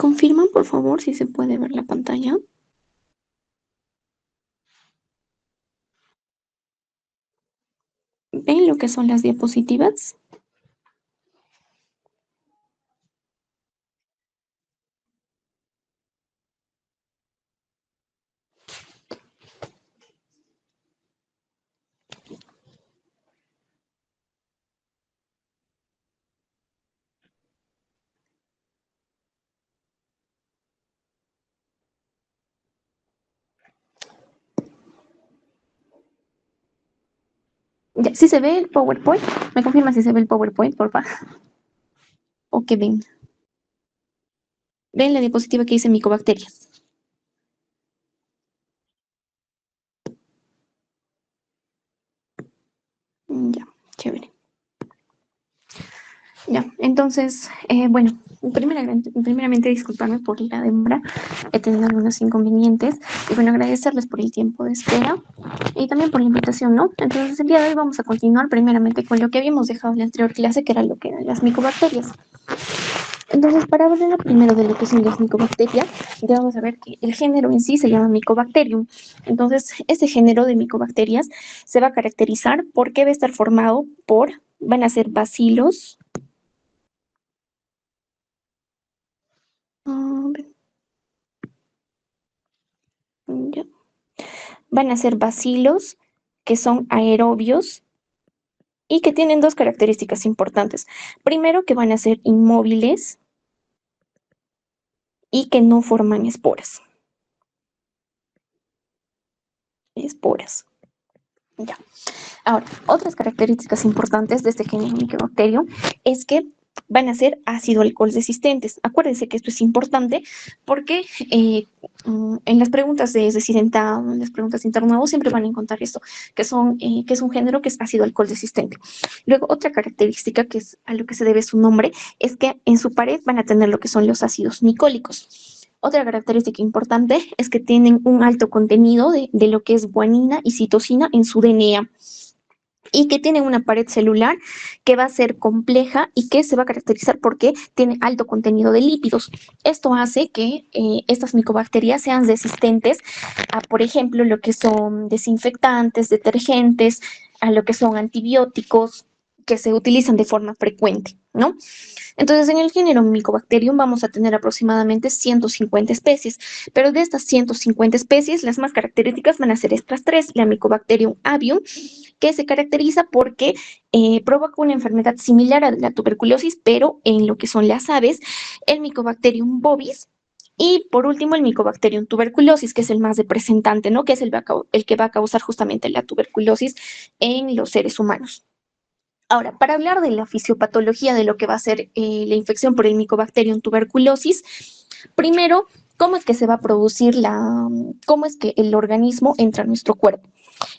confirman, por favor, si se puede ver la pantalla? ¿Ven lo que son las diapositivas? Ya, ¿sí se ve el PowerPoint? ¿Me confirma si se ve el PowerPoint, por favor? ¿O qué ven? ¿Ven la diapositiva que dice micobacterias? Ya, chévere. Ya, entonces, bueno, primeramente disculparme por la demora, he tenido algunos inconvenientes y bueno, agradecerles por el tiempo de espera y también por la invitación, ¿no? Entonces, el día de hoy vamos a continuar primeramente con lo que habíamos dejado en la anterior clase, que era lo que eran las micobacterias. Entonces, para hablar primero de lo que son las micobacterias, ya vamos a ver que el género en sí se llama Mycobacterium. Entonces, este género de micobacterias se va a caracterizar porque va a estar formado por, van a ser bacilos. Ya. Van a ser bacilos que son aerobios y que tienen dos características importantes. Primero, que van a ser inmóviles y que no forman esporas. Esporas. Ya. Ahora, otras características importantes de este género Mycobacterium es que van a ser ácido alcohol resistentes. Acuérdense que esto es importante porque en las preguntas de residentado, en las preguntas de internado, siempre van a encontrar esto, que es un género que es ácido alcohol resistente. Luego, otra característica que es a lo que se debe su nombre es que en su pared van a tener lo que son los ácidos micólicos. Otra característica importante es que tienen un alto contenido de lo que es guanina y citosina en su DNA y que tienen una pared celular que va a ser compleja y que se va a caracterizar porque tiene alto contenido de lípidos. Esto hace que estas micobacterias sean resistentes a, por ejemplo, lo que son desinfectantes, detergentes, a lo que son antibióticos que se utilizan de forma frecuente, ¿no? Entonces, en el género Mycobacterium vamos a tener aproximadamente 150 especies, pero de estas 150 especies, las más características van a ser estas tres: la Mycobacterium avium, que se caracteriza porque provoca una enfermedad similar a la tuberculosis, pero en lo que son las aves, el Mycobacterium bovis, y por último, el Mycobacterium tuberculosis, que es el más representante, ¿no? Que es el que va a causar justamente la tuberculosis en los seres humanos. Ahora, para hablar de la fisiopatología de lo que va a ser la infección por el Mycobacterium tuberculosis, primero, ¿cómo es que se va a producir cómo es que el organismo entra a nuestro cuerpo?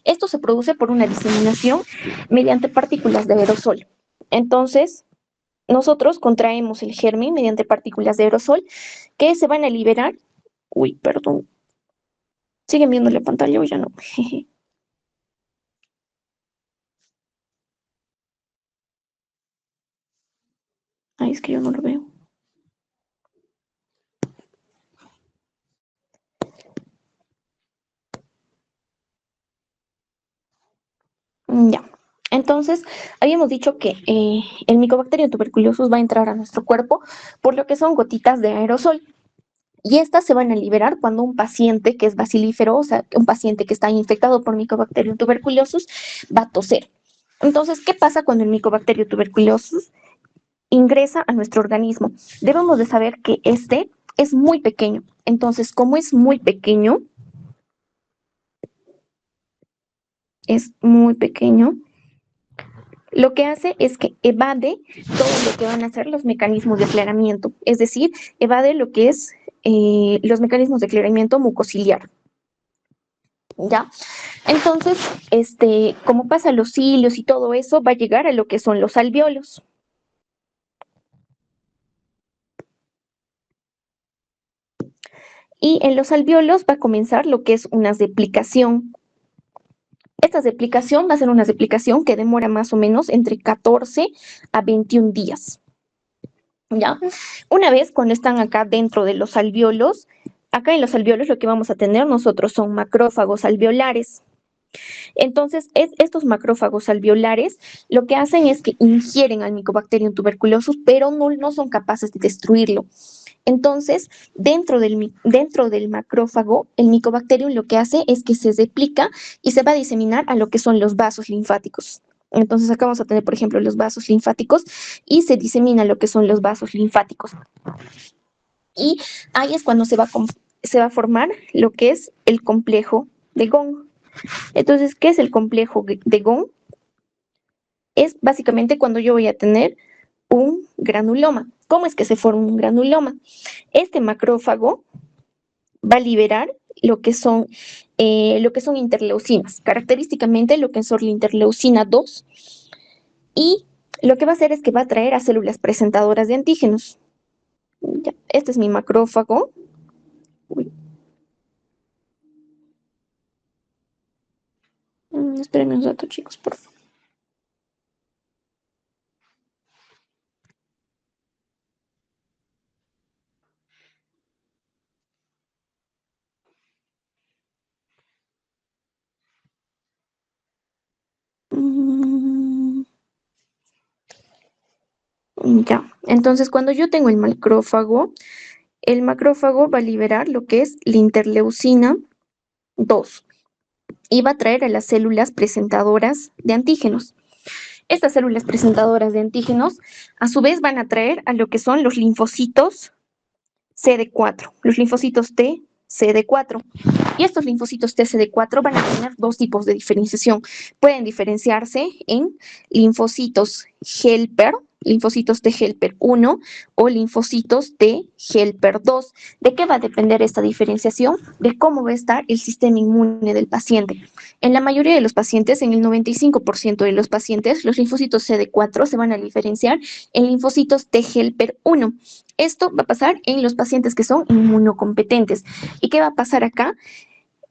Esto se produce por una diseminación mediante partículas de aerosol. Entonces, nosotros contraemos el germen mediante partículas de aerosol que se van a liberar. Uy, perdón. ¿Siguen viendo la pantalla o ya no? Ay, es que yo no lo veo. Ya. Entonces, habíamos dicho que el Mycobacterium tuberculosis va a entrar a nuestro cuerpo por lo que son gotitas de aerosol. Y estas se van a liberar cuando un paciente que es bacilífero, o sea, un paciente que está infectado por Mycobacterium tuberculosis, va a toser. Entonces, ¿qué pasa cuando el Mycobacterium tuberculosis ingresa a nuestro organismo? Debemos de saber que este es muy pequeño. Entonces, como es muy pequeño, lo que hace es que evade todo lo que van a ser los mecanismos de aclaramiento, es decir, evade lo que es los mecanismos de aclaramiento mucociliar. ¿Ya? Entonces, como pasa los cilios y todo eso, va a llegar a lo que son los alvéolos. Y en los alvéolos va a comenzar lo que es una replicación. Esta replicación va a ser una replicación que demora más o menos entre 14 a 21 días. ¿ya? Una vez cuando están acá dentro de los alvéolos, acá en los alvéolos lo que vamos a tener nosotros son macrófagos alveolares. Entonces, estos macrófagos alveolares lo que hacen es que ingieren al Mycobacterium tuberculosis, pero no son capaces de destruirlo. Entonces, dentro del macrófago, el Mycobacterium lo que hace es que se replica y se va a diseminar a lo que son los vasos linfáticos. Entonces, acá vamos a tener, por ejemplo, los vasos linfáticos y se disemina lo que son los vasos linfáticos. Y ahí es cuando se va a formar lo que es el complejo de Gong. Entonces, ¿qué es el complejo de Gong? Es básicamente cuando yo voy a tener un granuloma. ¿Cómo es que se forma un granuloma? Este macrófago va a liberar lo que son interleucinas, característicamente lo que son la interleucina 2, y lo que va a hacer es que va a atraer a células presentadoras de antígenos. Ya, este es mi macrófago. Uy. Espérenme un rato, chicos, por favor. Ya, entonces cuando yo tengo el macrófago va a liberar lo que es la interleucina 2 y va a atraer a las células presentadoras de antígenos. Estas células presentadoras de antígenos, a su vez, van a atraer a lo que son los linfocitos CD4, los linfocitos T, CD4. Y estos linfocitos T, CD4 van a tener dos tipos de diferenciación. Pueden diferenciarse en linfocitos helper, linfocitos T helper 1 o linfocitos T helper 2. ¿De qué va a depender esta diferenciación? De cómo va a estar el sistema inmune del paciente. En la mayoría de los pacientes, en el 95% de los pacientes, los linfocitos CD4 se van a diferenciar en linfocitos T helper 1. Esto va a pasar en los pacientes que son inmunocompetentes. ¿Y qué va a pasar acá?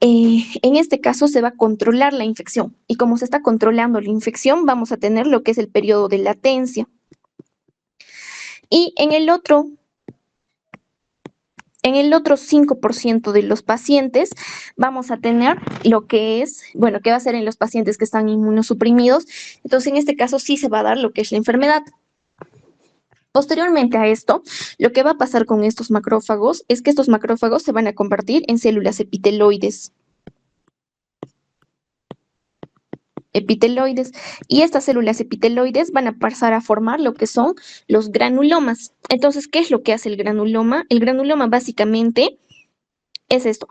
En este caso se va a controlar la infección, y como se está controlando la infección, vamos a tener lo que es el periodo de latencia. Y en el otro 5% de los pacientes vamos a tener lo que es, bueno, que va a ser en los pacientes que están inmunosuprimidos. Entonces, en este caso sí se va a dar lo que es la enfermedad. Posteriormente a esto, lo que va a pasar con estos macrófagos es que estos macrófagos se van a convertir en células epiteloides. Y estas células epiteloides van a pasar a formar lo que son los granulomas. Entonces, ¿qué es lo que hace el granuloma? El granuloma básicamente es esto.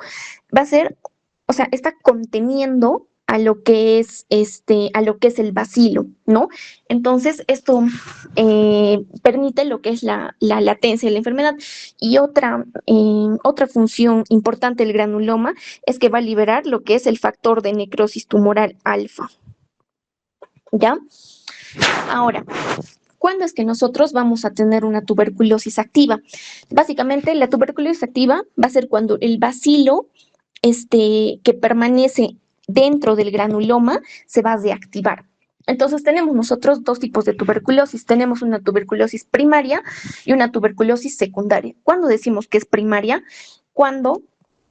Va a ser, o sea, está conteniendo a lo que es el bacilo, ¿no? Entonces, esto permite lo que es la latencia de la enfermedad. Y otra función importante del granuloma es que va a liberar lo que es el factor de necrosis tumoral alfa. ¿Ya? Ahora, ¿cuándo es que nosotros vamos a tener una tuberculosis activa? Básicamente, la tuberculosis activa va a ser cuando el bacilo que permanece dentro del granuloma se va a reactivar. Entonces, tenemos nosotros dos tipos de tuberculosis. Tenemos una tuberculosis primaria y una tuberculosis secundaria. ¿Cuándo decimos que es primaria?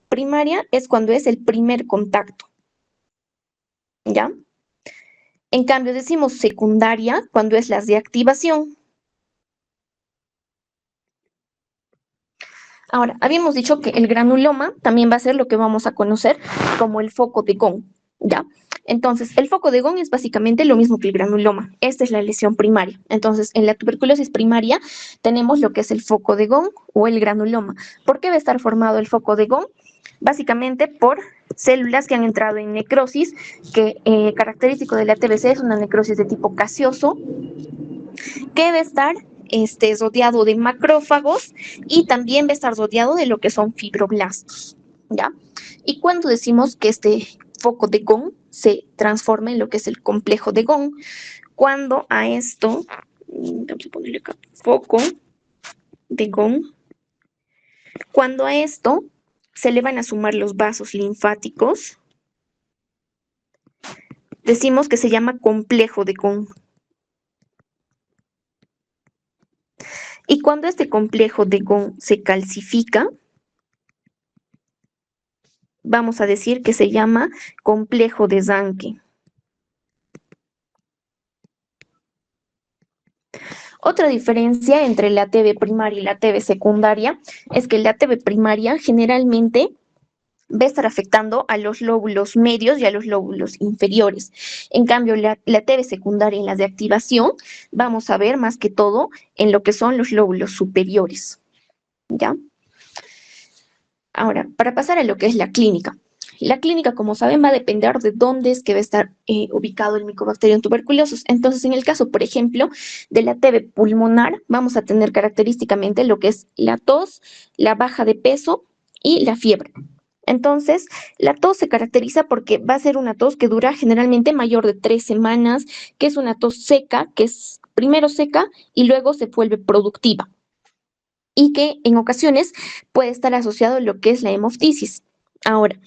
Primaria es cuando es el primer contacto, ¿ya? En cambio, decimos secundaria cuando es la reactivación. Ahora, habíamos dicho que el granuloma también va a ser lo que vamos a conocer como el foco de Gong, ¿ya? Entonces, el foco de Gong es básicamente lo mismo que el granuloma. Esta es la lesión primaria. Entonces, en la tuberculosis primaria tenemos lo que es el foco de Gong o el granuloma. ¿Por qué va a estar formado el foco de Gong? Básicamente por células que han entrado en necrosis, que característico de la TBC es una necrosis de tipo gaseoso, que debe estar rodeado de macrófagos y también va a estar rodeado de lo que son fibroblastos, ¿ya? Y cuando decimos que este foco de Gong se transforma en lo que es el complejo de Gong, cuando a esto, vamos a ponerle acá, foco de Gong, cuando a esto se le van a sumar los vasos linfáticos, decimos que se llama complejo de Gong. Y cuando este complejo de Ghon se calcifica, vamos a decir que se llama complejo de Zancke. Otra diferencia entre la ATV primaria y la ATV secundaria es que la ATV primaria generalmente va a estar afectando a los lóbulos medios y a los lóbulos inferiores. En cambio, la TV secundaria en las de activación, vamos a ver más que todo en lo que son los lóbulos superiores. ¿Ya? Ahora, para pasar a lo que es la clínica. La clínica, como saben, va a depender de dónde es que va a estar ubicado el Mycobacterium tuberculosis. Entonces, en el caso, por ejemplo, de la TB pulmonar, vamos a tener característicamente lo que es la tos, la baja de peso y la fiebre. Entonces, la tos se caracteriza porque va a ser una tos que dura generalmente mayor de 3 semanas, que es una tos seca, que es primero seca y luego se vuelve productiva. Y que en ocasiones puede estar asociado a lo que es la hemoftisis. Ahora,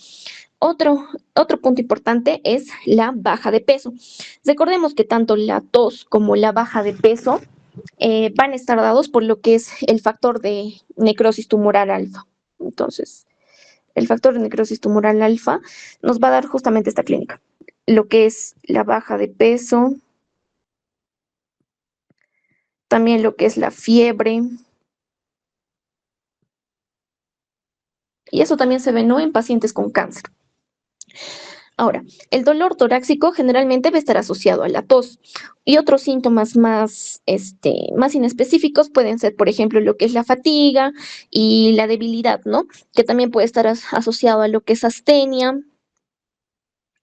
otro punto importante es la baja de peso. Recordemos que tanto la tos como la baja de peso van a estar dados por lo que es el factor de necrosis tumoral alfa. Entonces, el factor de necrosis tumoral alfa nos va a dar justamente esta clínica, lo que es la baja de peso, también lo que es la fiebre, y eso también se ve, ¿no?, en pacientes con cáncer. Ahora, el dolor torácico generalmente va a estar asociado a la tos y otros síntomas más inespecíficos pueden ser, por ejemplo, lo que es la fatiga y la debilidad, ¿no? Que también puede estar asociado a lo que es astenia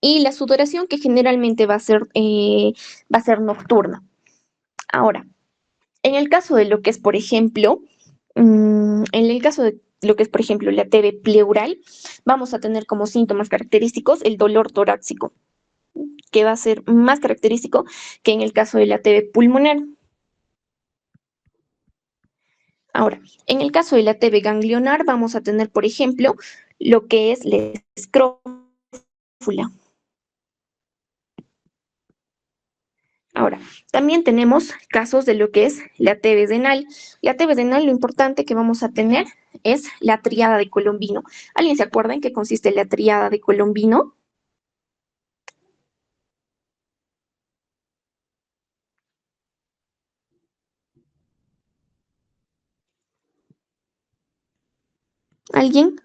y la sudoración que generalmente va a ser nocturna. Ahora, en el caso de lo que es, por ejemplo, en el caso de lo que es, por ejemplo, la TB pleural, vamos a tener como síntomas característicos el dolor torácico, que va a ser más característico que en el caso de la TB pulmonar. Ahora, en el caso de la TB ganglionar, vamos a tener, por ejemplo, lo que es la escrófula. Ahora, también tenemos casos de lo que es la TB renal. La TB renal, lo importante que vamos a tener es la triada de Colombino. ¿Alguien se acuerda en qué consiste la triada de Colombino? ¿Alguien?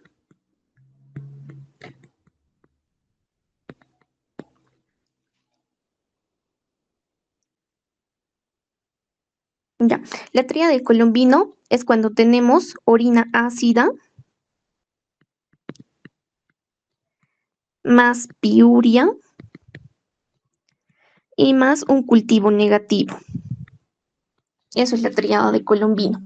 Ya. La triada de Colombino es cuando tenemos orina ácida más piuria y más un cultivo negativo. Eso es la triada de Colombino.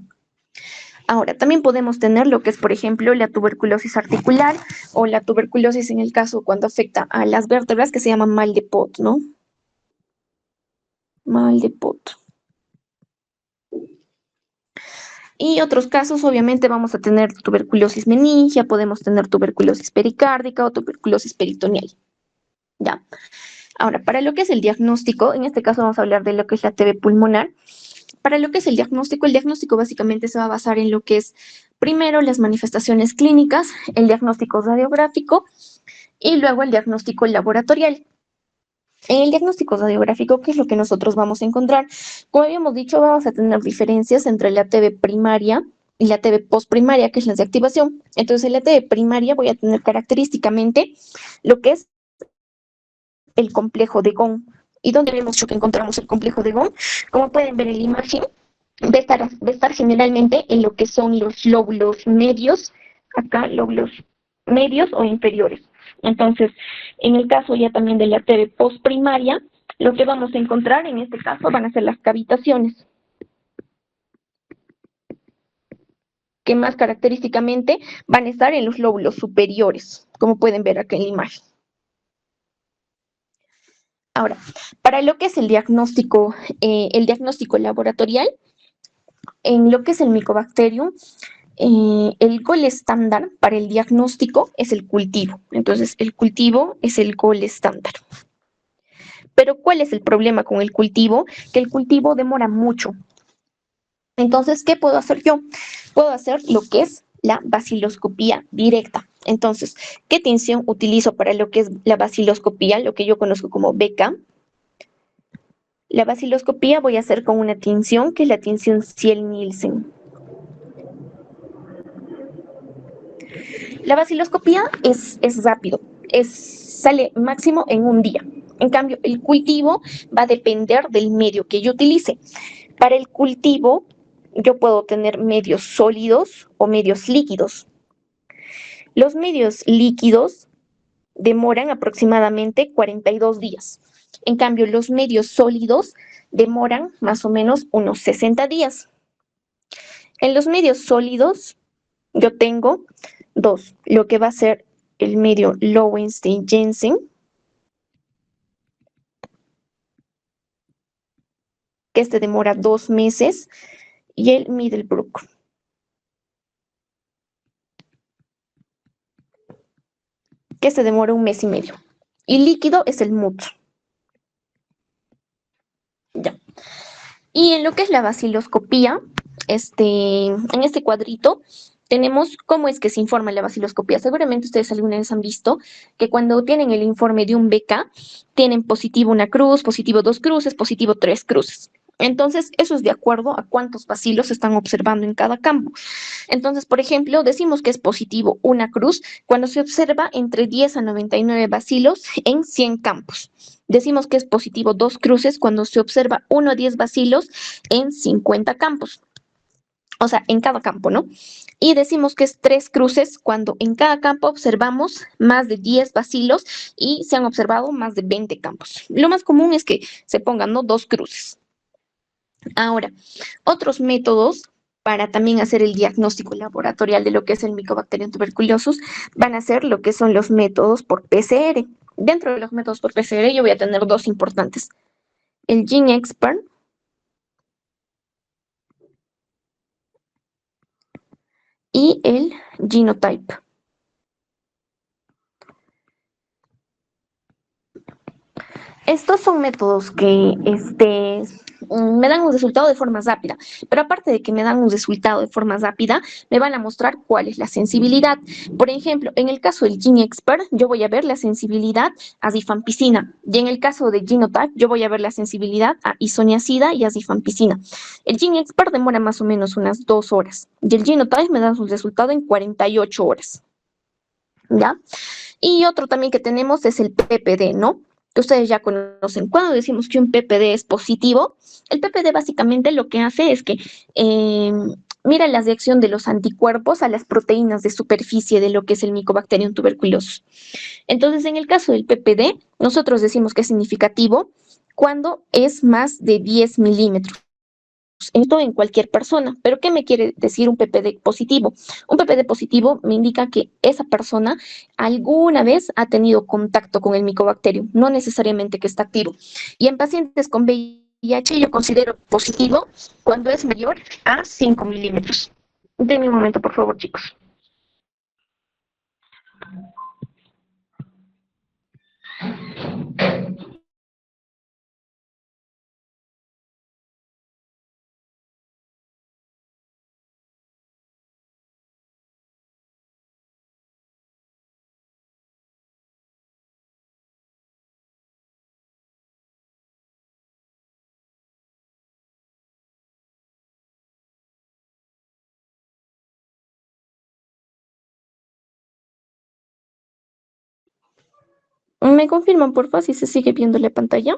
Ahora, también podemos tener lo que es, por ejemplo, la tuberculosis articular o la tuberculosis en el caso cuando afecta a las vértebras, que se llama mal de Pot, ¿no? Mal de Pot. Y otros casos, obviamente, vamos a tener tuberculosis meningia, podemos tener tuberculosis pericárdica o tuberculosis peritoneal. ¿Ya? Ahora, para lo que es el diagnóstico, en este caso vamos a hablar de lo que es la TB pulmonar. Para lo que es el diagnóstico básicamente se va a basar en lo que es, primero, las manifestaciones clínicas, el diagnóstico radiográfico y luego el diagnóstico laboratorial. En el diagnóstico radiográfico, ¿qué es lo que nosotros vamos a encontrar? Como habíamos dicho, vamos a tener diferencias entre la TB primaria y la TB postprimaria, que es la de activación. Entonces, en la TB primaria voy a tener característicamente lo que es el complejo de Ghon. ¿Y dónde vemos que encontramos el complejo de Ghon? Como pueden ver en la imagen, va a estar generalmente en lo que son los lóbulos medios, acá lóbulos medios o inferiores. Entonces, en el caso ya también de la TB postprimaria, lo que vamos a encontrar en este caso van a ser las cavitaciones, que más característicamente van a estar en los lóbulos superiores, como pueden ver acá en la imagen. Ahora, para lo que es el diagnóstico laboratorial, en lo que es el Mycobacterium, el gol estándar para el diagnóstico es el cultivo. Entonces, el cultivo es el gol estándar. Pero, ¿cuál es el problema con el cultivo? Que el cultivo demora mucho. Entonces, ¿qué puedo hacer yo? Puedo hacer lo que es la baciloscopía directa. Entonces, ¿qué tinción utilizo para lo que es la baciloscopía, lo que yo conozco como BK? La baciloscopía voy a hacer con una tinción que es la tinción Ciel-Nielsen. La baciloscopía es rápido, sale máximo en un día. En cambio, el cultivo va a depender del medio que yo utilice. Para el cultivo, yo puedo tener medios sólidos o medios líquidos. Los medios líquidos demoran aproximadamente 42 días. En cambio, los medios sólidos demoran más o menos unos 60 días. En los medios sólidos, yo tengo dos, lo que va a ser el medio Lowenstein-Jensen, que este demora 2 meses, y el Middlebrook, que este demora 1 mes y medio. Y líquido es el MUT. Ya. Y en lo que es la baciloscopía, en este cuadrito tenemos cómo es que se informa la baciloscopía. Seguramente ustedes alguna vez han visto que cuando tienen el informe de un BK, tienen positivo una cruz, positivo 2 cruces, positivo 3 cruces. Entonces, eso es de acuerdo a cuántos bacilos se están observando en cada campo. Entonces, por ejemplo, decimos que es positivo una cruz cuando se observa entre 10 a 99 bacilos en 100 campos. Decimos que es positivo 2 cruces cuando se observa 1 a 10 bacilos en 50 campos. O sea, en cada campo, ¿no? Y decimos que es 3 cruces cuando en cada campo observamos más de 10 bacilos y se han observado más de 20 campos. Lo más común es que se pongan, ¿no?, 2 cruces. Ahora, otros métodos para también hacer el diagnóstico laboratorial de lo que es el Mycobacterium tuberculosis van a ser lo que son los métodos por PCR. Dentro de los métodos por PCR yo voy a tener dos importantes. El GeneXpert y el Genotype. Estos son métodos que me dan un resultado de forma rápida, pero aparte de que me dan un resultado de forma rápida, me van a mostrar cuál es la sensibilidad. Por ejemplo, en el caso del GeneXpert, yo voy a ver la sensibilidad a rifampicina, y en el caso de Genotype, yo voy a ver la sensibilidad a isoniazida y a rifampicina. El GeneXpert demora más o menos unas 2 horas, y el Genotype me da su resultado en 48 horas. ¿Ya? Y otro también que tenemos es el PPD, ¿no? Que ustedes ya conocen. Cuando decimos que un PPD es positivo, el PPD básicamente lo que hace es que mira la reacción de los anticuerpos a las proteínas de superficie de lo que es el Mycobacterium tuberculosis. Entonces, en el caso del PPD, nosotros decimos que es significativo cuando es más de 10 milímetros en cualquier persona. ¿Pero qué me quiere decir un PPD positivo? Un PPD positivo me indica que esa persona alguna vez ha tenido contacto con el Mycobacterium, no necesariamente que está activo. Y en pacientes con VIH yo considero positivo cuando es mayor a 5 milímetros. Denme un momento, por favor, chicos. ¿Me confirman, por favor, si se sigue viendo la pantalla?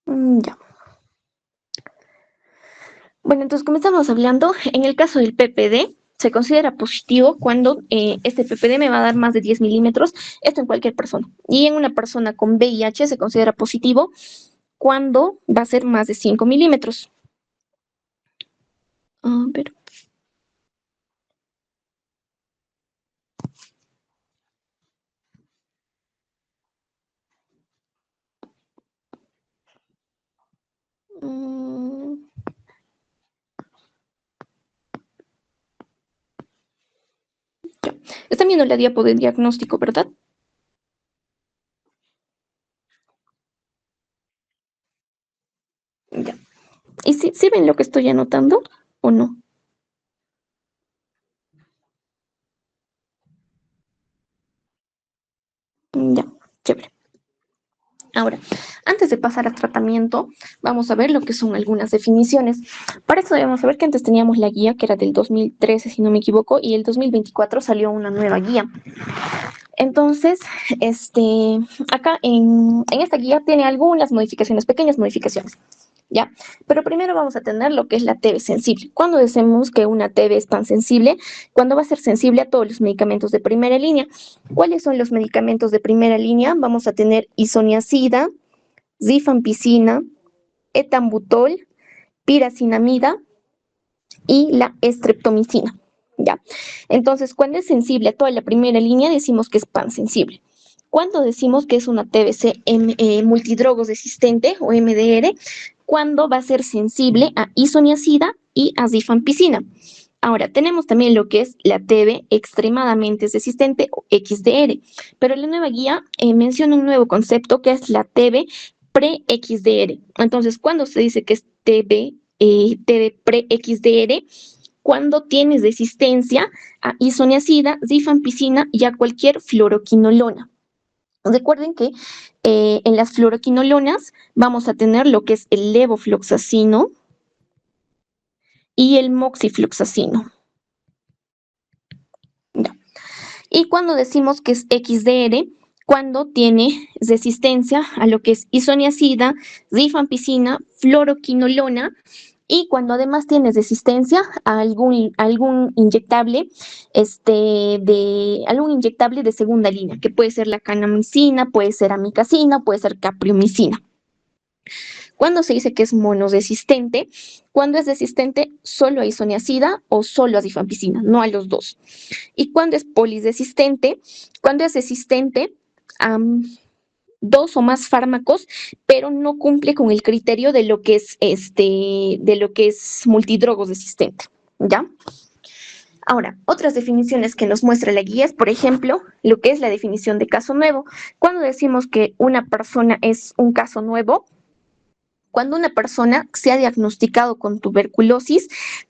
Ya. Bueno, entonces, como estamos hablando, en el caso del PPD, se considera positivo cuando este PPD me va a dar más de 10 milímetros, esto en cualquier persona. Y en una persona con VIH se considera positivo cuando va a ser más de 5 milímetros. A ver. Ya. Están viendo la diapo de diagnóstico, ¿verdad? ¿Y si ven lo que estoy anotando o no? Ya, chévere. Ahora, antes de pasar al tratamiento, vamos a ver lo que son algunas definiciones. Para eso debemos saber que antes teníamos la guía que era del 2013, si no me equivoco, y el 2024 salió una nueva guía. Entonces, acá en esta guía tiene algunas modificaciones, pequeñas modificaciones. ¿Ya? Pero primero vamos a tener lo que es la TB sensible. Cuando decimos que una TB es pan sensible, cuando va a ser sensible a todos los medicamentos de primera línea. ¿Cuáles son los medicamentos de primera línea? Vamos a tener isoniazida, rifampicina, etambutol, piracinamida y la estreptomicina. ¿Ya? Entonces, cuando es sensible a toda la primera línea, decimos que es pan sensible. Cuando decimos que es una TBC multidrogos resistente o MDR, cuando va a ser sensible a isoniazida y a rifampicina. Ahora, tenemos también lo que es la TB extremadamente resistente o XDR, pero la nueva guía menciona un nuevo concepto que es la TB pre-XDR. Entonces, cuando se dice que es TB pre-XDR, cuando tienes resistencia a isoniazida, rifampicina y a cualquier fluoroquinolona. Recuerden que en las fluoroquinolonas vamos a tener lo que es el levofloxacino y el moxifloxacino. No. Y cuando decimos que es XDR, cuando tiene resistencia a lo que es isoniazida, rifampicina, fluoroquinolona, y cuando además tienes resistencia a algún inyectable, algún inyectable de segunda línea, que puede ser la canamicina, puede ser amicacina, puede ser capriomicina. Cuando se dice que es monoresistente, cuando es resistente solo a isoniazida o solo a rifampicina, no a los dos. Y cuando es poliresistente, cuando es resistente a dos o más fármacos, pero no cumple con el criterio de lo que es multidrogos resistente, ¿ya? Ahora, otras definiciones que nos muestra la guía es, por ejemplo, lo que es la definición de caso nuevo. Cuando decimos que una persona es un caso nuevo, cuando una persona se ha diagnosticado con tuberculosis,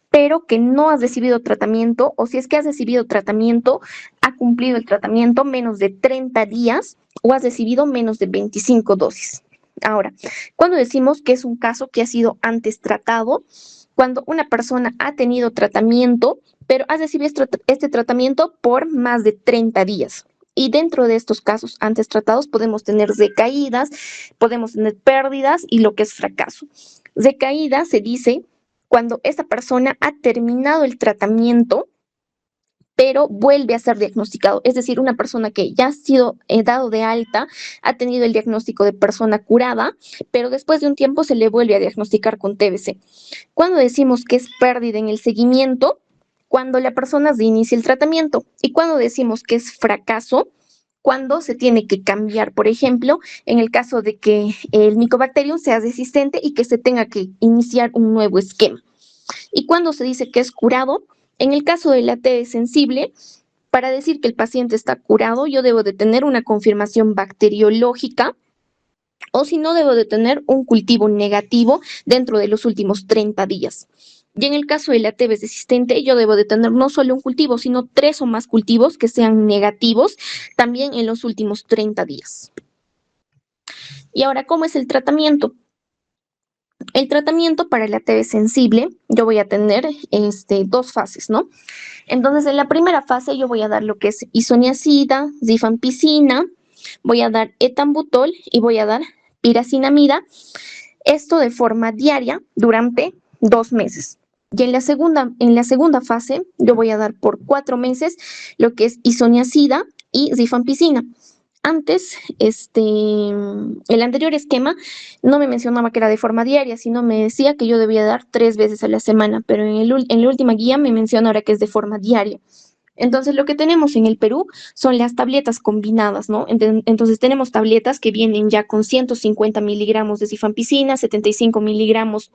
pero que no has recibido tratamiento, o si es que has recibido tratamiento, ha cumplido el tratamiento menos de 30 días o has recibido menos de 25 dosis. Ahora, cuando decimos que es un caso que ha sido antes tratado, cuando una persona ha tenido tratamiento, pero ha recibido este tratamiento por más de 30 días. Y dentro de estos casos antes tratados podemos tener recaídas, podemos tener pérdidas y lo que es fracaso. Recaída se dice cuando esta persona ha terminado el tratamiento, pero vuelve a ser diagnosticado. Es decir, una persona que ya ha sido dado de alta, ha tenido el diagnóstico de persona curada, pero después de un tiempo se le vuelve a diagnosticar con TBC. Cuando decimos que es pérdida en el seguimiento, cuando la persona reinicia el tratamiento. Y cuando decimos que es fracaso, cuando se tiene que cambiar, por ejemplo, en el caso de que el Mycobacterium sea resistente y que se tenga que iniciar un nuevo esquema. Y cuando se dice que es curado, en el caso de la TB sensible, para decir que el paciente está curado, yo debo de tener una confirmación bacteriológica o si no, debo de tener un cultivo negativo dentro de los últimos 30 días. Y en el caso de la TB resistente, yo debo de tener no solo un cultivo, sino 3 o más cultivos que sean negativos también en los últimos 30 días. Y ahora, ¿cómo es el tratamiento? El tratamiento para la TB sensible, yo voy a tener dos fases, ¿no? Entonces, en la primera fase yo voy a dar lo que es isoniazida, rifampicina, voy a dar etambutol y voy a dar piracinamida, esto de forma diaria durante 2 meses. Y en la segunda fase yo voy a dar por 4 meses lo que es isoniazida y rifampicina. Antes, el anterior esquema no me mencionaba que era de forma diaria, sino me decía que yo debía dar 3 veces a la semana, pero en la última guía me menciona ahora que es de forma diaria. Entonces, lo que tenemos en el Perú son las tabletas combinadas, ¿no? Entonces, tenemos tabletas que vienen ya con 150 miligramos de rifampicina, 75 miligramos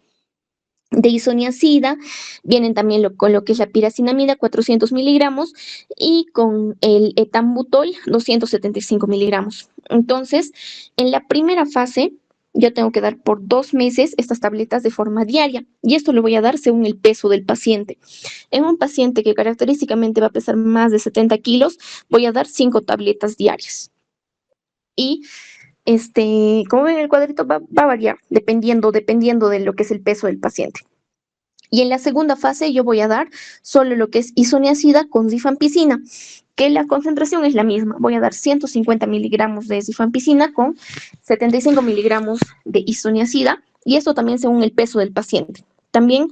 de isoniazida, vienen también con lo que es la piracinamida, 400 miligramos, y con el etambutol, 275 miligramos. Entonces, en la primera fase, yo tengo que dar por 2 meses estas tabletas de forma diaria. Y esto lo voy a dar según el peso del paciente. En un paciente que característicamente va a pesar más de 70 kilos, voy a dar 5 tabletas diarias. Y como ven, el cuadrito va a variar dependiendo de lo que es el peso del paciente. Y en la segunda fase yo voy a dar solo lo que es isoniazida con rifampicina, que la concentración es la misma. Voy a dar 150 miligramos de rifampicina con 75 miligramos de isoniazida, y esto también según el peso del paciente. También,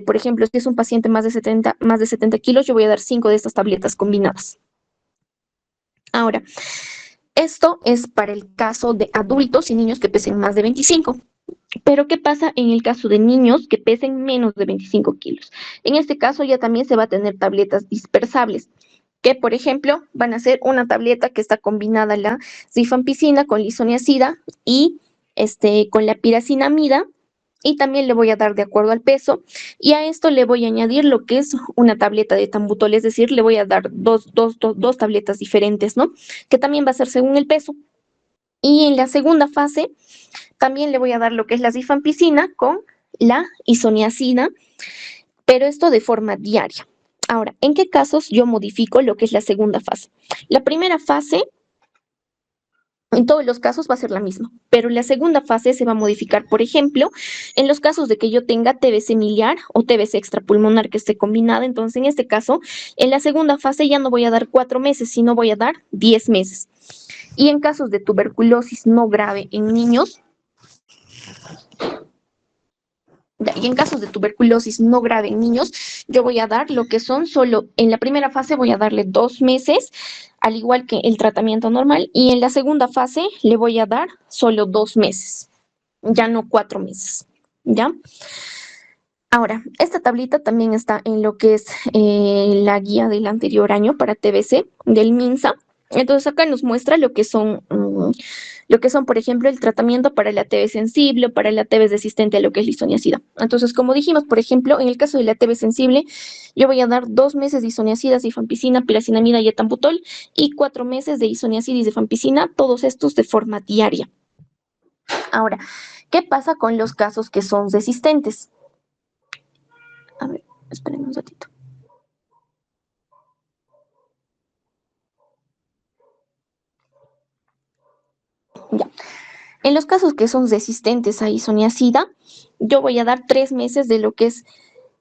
por ejemplo, si es un paciente más de 70 kilos, yo voy a dar 5 de estas tabletas combinadas. Ahora, esto es para el caso de adultos y niños que pesen más de 25. Pero ¿qué pasa en el caso de niños que pesen menos de 25 kilos? En este caso ya también se va a tener tabletas dispersables, que por ejemplo van a ser una tableta que está combinada la rifampicina con la isoniazida y con la piracinamida, y también le voy a dar de acuerdo al peso, y a esto le voy a añadir lo que es una tableta de tambutol, es decir, le voy a dar dos tabletas diferentes, ¿no? Que también va a ser según el peso. Y en la segunda fase también le voy a dar lo que es la rifampicina con la isoniazida, pero esto de forma diaria. Ahora, ¿en qué casos yo modifico lo que es la segunda fase? La primera fase, en todos los casos va a ser la misma, pero la segunda fase se va a modificar, por ejemplo, en los casos de que yo tenga TBC miliar o TBC extrapulmonar que esté combinada. Entonces, en este caso, en la segunda fase ya no voy a dar 4 meses, sino voy a dar 10 meses. Y en casos de tuberculosis no grave en niños, y en casos de tuberculosis no grave en niños, yo voy a dar lo que son solo, en la primera fase voy a darle 2 meses, al igual que el tratamiento normal, y en la segunda fase le voy a dar solo 2 meses, ya no 4 meses, ¿ya? Ahora, esta tablita también está en lo que es la guía del anterior año para TBC del MINSA. Entonces acá nos muestra lo que son, por ejemplo, el tratamiento para la TB sensible o para la TB resistente a lo que es la isoniazida. Entonces, como dijimos, por ejemplo, en el caso de la TB sensible, yo voy a dar 2 meses de isoniazida, rifampicina, piracinamida y etambutol, y 4 meses de isoniazida y rifampicina, todos estos de forma diaria. Ahora, ¿qué pasa con los casos que son resistentes? A ver, esperen un ratito. Ya. En los casos que son resistentes a isoniazida, yo voy a dar 3 meses de lo que es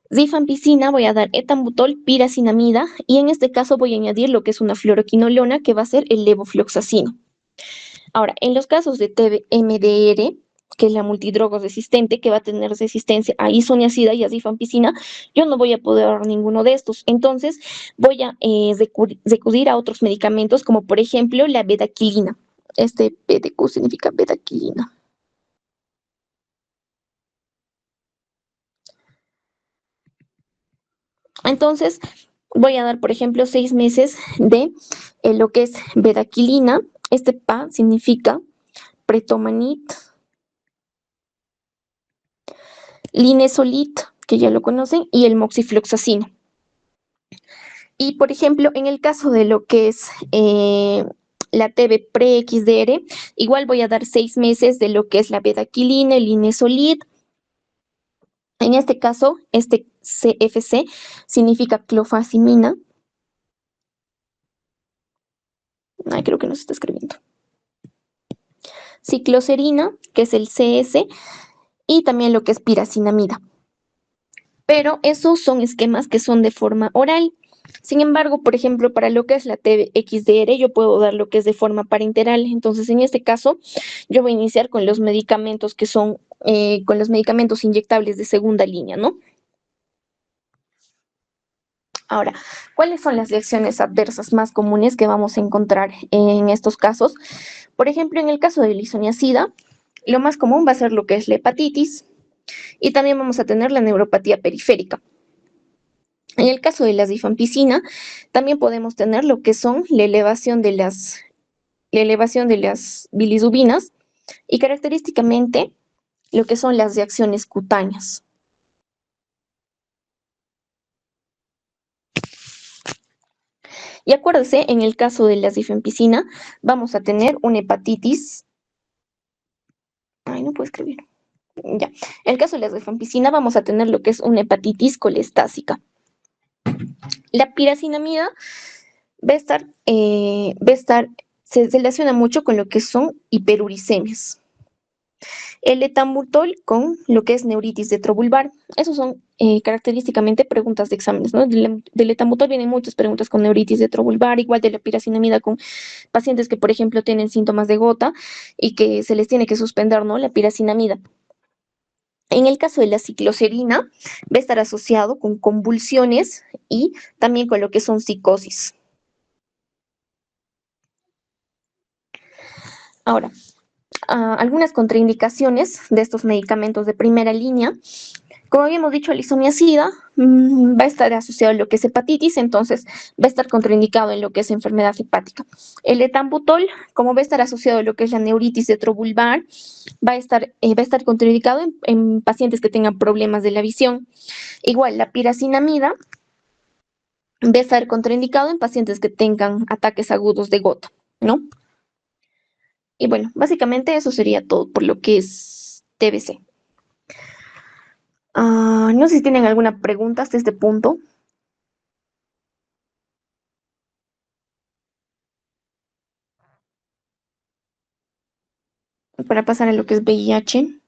rifampicina, voy a dar etambutol, piracinamida, y en este caso voy a añadir lo que es una fluoroquinolona, que va a ser el levofloxacino. Ahora, en los casos de TB-MDR, que es la multidroga resistente, que va a tener resistencia a isoniazida y a rifampicina, yo no voy a poder dar ninguno de estos. Entonces, voy a recurrir a otros medicamentos, como por ejemplo la bedaquilina. Este BDQ significa bedaquilina. Entonces, voy a dar, por ejemplo, 6 meses de lo que es bedaquilina. Este PA significa pretomanit, linesolit, que ya lo conocen, y el moxifloxacino. Y, por ejemplo, en el caso de lo que es la TB pre-XDR, igual voy a dar 6 meses de lo que es la bedaquilina, el linesolit. En este caso, este CFC significa clofazimina. Ay, creo que no se está escribiendo. Cicloserina, que es el CS, y también lo que es piracinamida. Pero esos son esquemas que son de forma oral. Sin embargo, por ejemplo, para lo que es la TXDR, yo puedo dar lo que es de forma parenteral. Entonces, en este caso, yo voy a iniciar con los medicamentos que son, con los medicamentos inyectables de segunda línea, ¿no? Ahora, ¿cuáles son las reacciones adversas más comunes que vamos a encontrar en estos casos? Por ejemplo, en el caso de la isoniazida, lo más común va a ser lo que es la hepatitis, y también vamos a tener la neuropatía periférica. En el caso de la rifampicina, también podemos tener lo que son la elevación de las bilirrubinas, y característicamente lo que son las reacciones cutáneas. Y acuérdense, en el caso de la rifampicina, vamos a tener una hepatitis. Ay, no puedo escribir. Ya. En el caso de la rifampicina vamos a tener lo que es una hepatitis colestásica. La piracinamida se relaciona mucho con lo que son hiperuricemias. El etambutol con lo que es neuritis retrovulvar. Esos son característicamente preguntas de exámenes, ¿no? Del etambutol vienen muchas preguntas con neuritis retrovulvar, igual de la piracinamida con pacientes que, por ejemplo, tienen síntomas de gota y que se les tiene que suspender, ¿no? La piracinamida. En el caso de la cicloserina, va a estar asociado con convulsiones y también con lo que son psicosis. Ahora, algunas contraindicaciones de estos medicamentos de primera línea. Como habíamos dicho, la isoniazida va a estar asociado a lo que es hepatitis, entonces va a estar contraindicado en lo que es enfermedad hepática. El etambutol, como va a estar asociado a lo que es la neuritis retrovulvar, va a estar contraindicado en pacientes que tengan problemas de la visión. Igual, la piracinamida va a estar contraindicado en pacientes que tengan ataques agudos de gota, ¿no? Y bueno, básicamente eso sería todo por lo que es TBC. No sé si tienen alguna pregunta hasta este punto para pasar a lo que es VIH.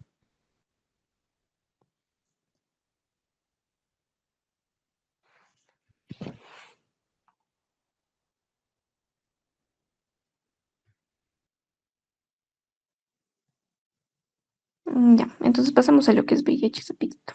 Ya, entonces pasamos a lo que es VIH rapidito.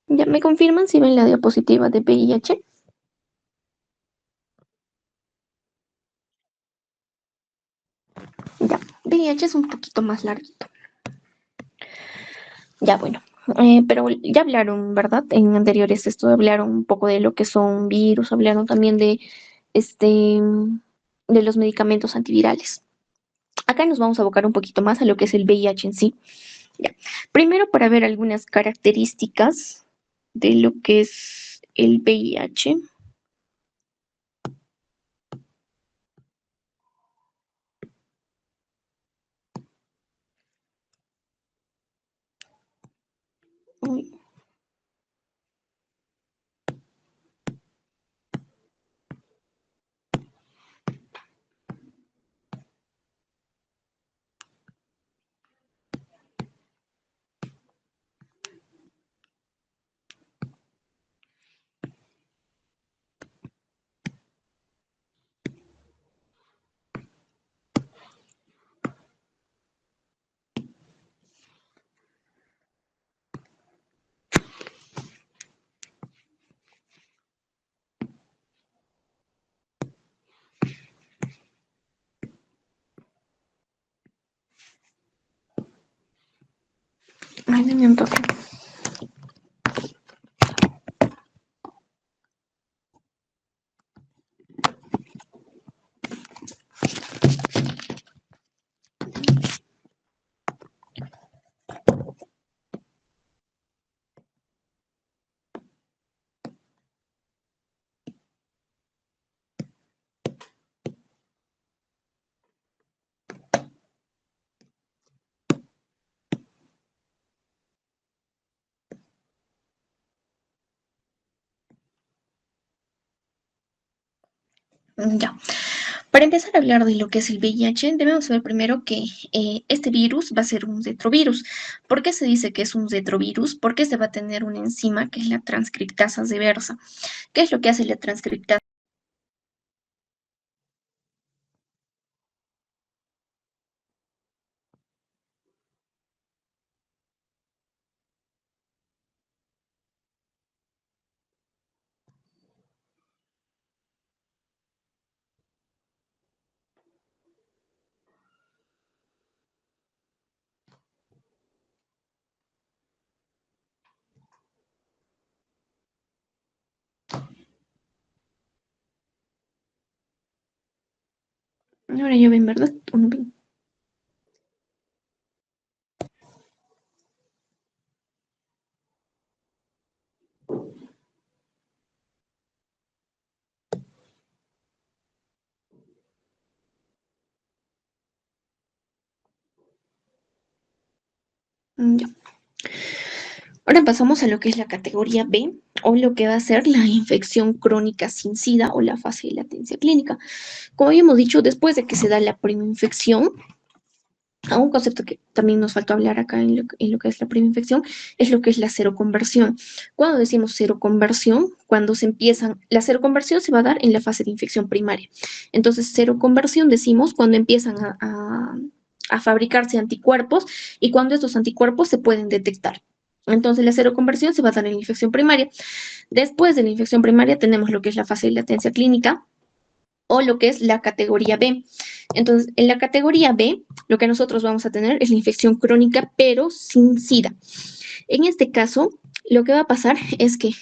Ya, ¿me confirman si ven la diapositiva de VIH? Ya, VIH es un poquito más larguito. Ya, bueno, pero ya hablaron, ¿verdad? En anteriores esto hablaron un poco de lo que son virus, hablaron también de, este, de los medicamentos antivirales. Acá nos vamos a abocar un poquito más a lo que es el VIH en sí. Ya. Primero, para ver algunas características de lo que es el VIH. Uy, ay, denme un toque. Ya. Para empezar a hablar de lo que es el VIH, debemos saber primero que este virus va a ser un retrovirus. ¿Por qué se dice que es un retrovirus? Porque se va a tener una enzima que es la transcriptasa reversa. ¿Qué es lo que hace la transcriptasa? Ahora yo ven, ¿verdad? ¿O no ven? Ya. Ahora pasamos a lo que es la categoría B, o lo que va a ser la infección crónica sin SIDA o la fase de latencia clínica. Como habíamos dicho, después de que se da la primera infección, a un concepto que también nos faltó hablar acá en lo que es la primera infección, es lo que es la seroconversión. Cuando decimos seroconversión, cuando se empiezan, la seroconversión se va a dar en la fase de infección primaria. Entonces, seroconversión decimos cuando empiezan a fabricarse anticuerpos y cuando estos anticuerpos se pueden detectar. Entonces, la seroconversión se va a dar en la infección primaria. Después de la infección primaria tenemos lo que es la fase de latencia clínica, o lo que es la categoría B. Entonces, en la categoría B, lo que nosotros vamos a tener es la infección crónica, pero sin SIDA. En este caso, lo que va a pasar es que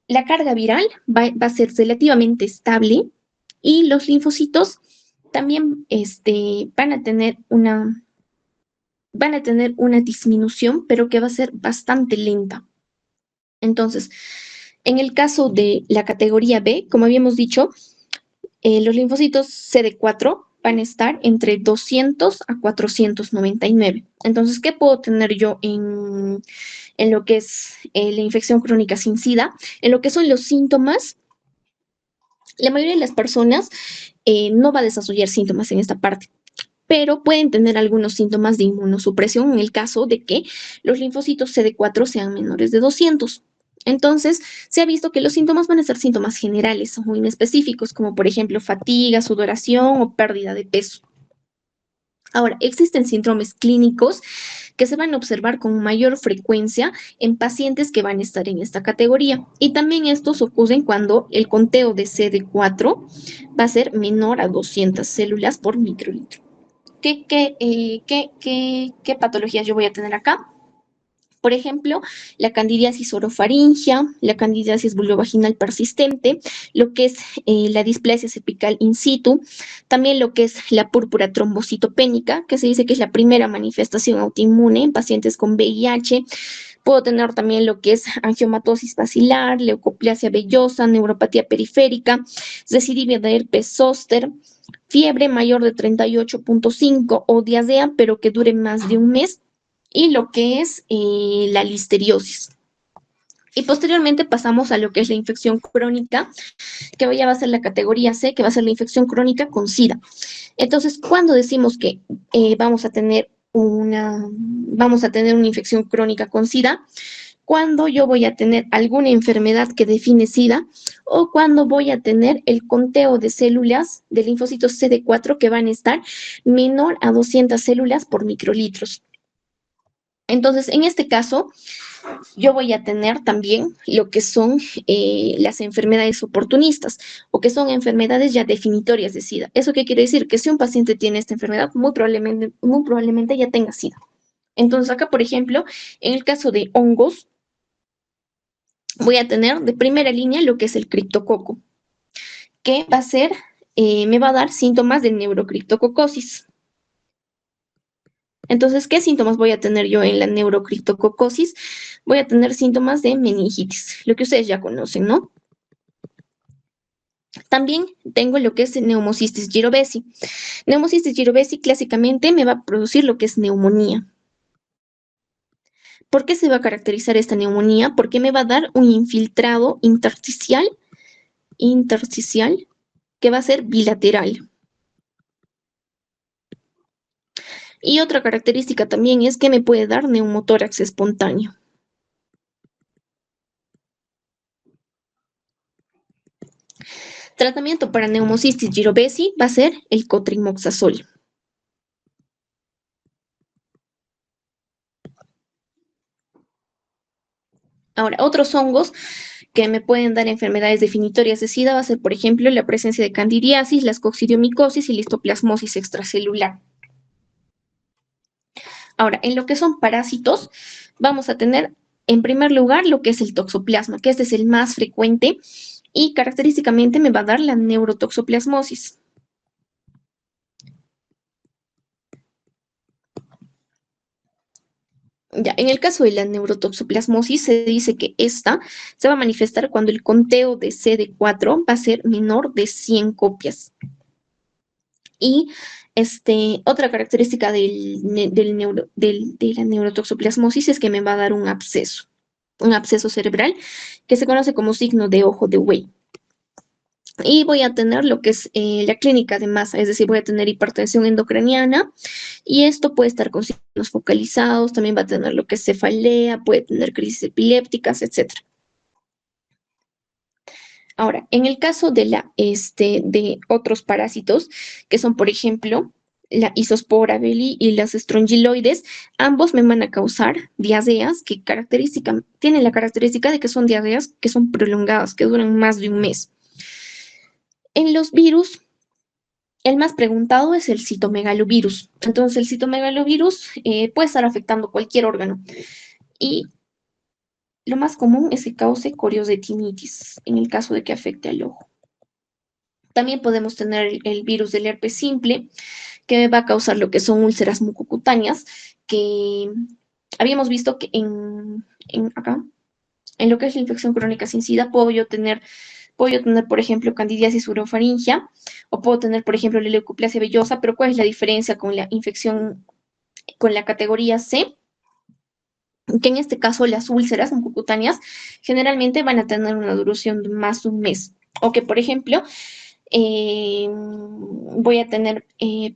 la carga viral va a ser relativamente estable y los linfocitos también van a tener una disminución, pero que va a ser bastante lenta. Entonces, en el caso de la categoría B, como habíamos dicho, los linfocitos CD4 van a estar entre 200 a 499. Entonces, ¿qué puedo tener yo en lo que es la infección crónica sin SIDA? En lo que son los síntomas, la mayoría de las personas no va a desarrollar síntomas en esta parte, pero pueden tener algunos síntomas de inmunosupresión en el caso de que los linfocitos CD4 sean menores de 200. Entonces, se ha visto que los síntomas van a ser síntomas generales o inespecíficos, como por ejemplo fatiga, sudoración o pérdida de peso. Ahora, existen síndromes clínicos que se van a observar con mayor frecuencia en pacientes que van a estar en esta categoría. Y también estos ocurren cuando el conteo de CD4 va a ser menor a 200 células por microlitro. ¿Qué patologías yo voy a tener acá? Por ejemplo, la candidiasis orofaringia, la candidiasis vulvovaginal persistente, lo que es la displasia cervical in situ, también lo que es la púrpura trombocitopénica, que se dice que es la primera manifestación autoinmune en pacientes con VIH. Puedo tener también lo que es angiomatosis basilar, leucoplasia vellosa, neuropatía periférica, recidivia de herpes zóster, fiebre mayor de 38.5 o diarrea, pero que dure más de un mes, y lo que es la listeriosis. Y posteriormente pasamos a lo que es la infección crónica, que ya va a ser la categoría C, que va a ser la infección crónica con SIDA. Entonces, cuando decimos que vamos a tener una infección crónica con SIDA, cuando yo voy a tener alguna enfermedad que define SIDA o cuando voy a tener el conteo de células de linfocitos CD4 que van a estar menor a 200 células por microlitros. Entonces, en este caso, yo voy a tener también lo que son las enfermedades oportunistas o que son enfermedades ya definitorias de SIDA. ¿Eso qué quiere decir? Que si un paciente tiene esta enfermedad, muy probablemente ya tenga SIDA. Entonces, acá, por ejemplo, en el caso de hongos, voy a tener de primera línea lo que es el criptococo, que va a ser, me va a dar síntomas de neurocriptococosis. Entonces, ¿qué síntomas voy a tener yo en la neurocriptococosis? Voy a tener síntomas de meningitis, lo que ustedes ya conocen, ¿no? También tengo lo que es neumocistis girovesi. Neumocistis girovesi clásicamente me va a producir lo que es neumonía. ¿Por qué se va a caracterizar esta neumonía? Porque me va a dar un infiltrado intersticial que va a ser bilateral. Y otra característica también es que me puede dar neumotórax espontáneo. Tratamiento para neumocistis girovesi va a ser el cotrimoxazol. Ahora, otros hongos que me pueden dar enfermedades definitorias de SIDA va a ser, por ejemplo, la presencia de candidiasis, la coccidiomicosis y la histoplasmosis extracelular. Ahora, en lo que son parásitos, vamos a tener en primer lugar lo que es el toxoplasma, que este es el más frecuente y característicamente me va a dar la neurotoxoplasmosis. Ya, en el caso de la neurotoxoplasmosis se dice que esta se va a manifestar cuando el conteo de CD4 va a ser menor de 100 copias. Y otra característica de la neurotoxoplasmosis es que me va a dar un absceso cerebral que se conoce como signo de ojo de buey. Y voy a tener lo que es la clínica de masa, es decir, voy a tener hipertensión endocraniana y esto puede estar con signos focalizados, también va a tener lo que es cefalea, puede tener crisis epilépticas, etcétera. Ahora, en el caso de otros parásitos, que son, por ejemplo, la Isospora belli y las estrongiloides, ambos me van a causar diarreas que tienen la característica de que son diarreas que son prolongadas, que duran más de un mes. En los virus, el más preguntado es el citomegalovirus. Entonces, el citomegalovirus puede estar afectando cualquier órgano. Y lo más común es que cause coriosdetinitis, en el caso de que afecte al ojo. También podemos tener el virus del herpes simple, que va a causar lo que son úlceras mucocutáneas, que habíamos visto que acá, en lo que es la infección crónica sin SIDA, puedo yo tener, por ejemplo, candidiasis urofaringia, o puedo tener, por ejemplo, la leucoplasia vellosa, pero ¿cuál es la diferencia con la infección con la categoría C? Que en este caso las úlceras mucocutáneas generalmente van a tener una duración de más de un mes. O que, por ejemplo, voy a tener,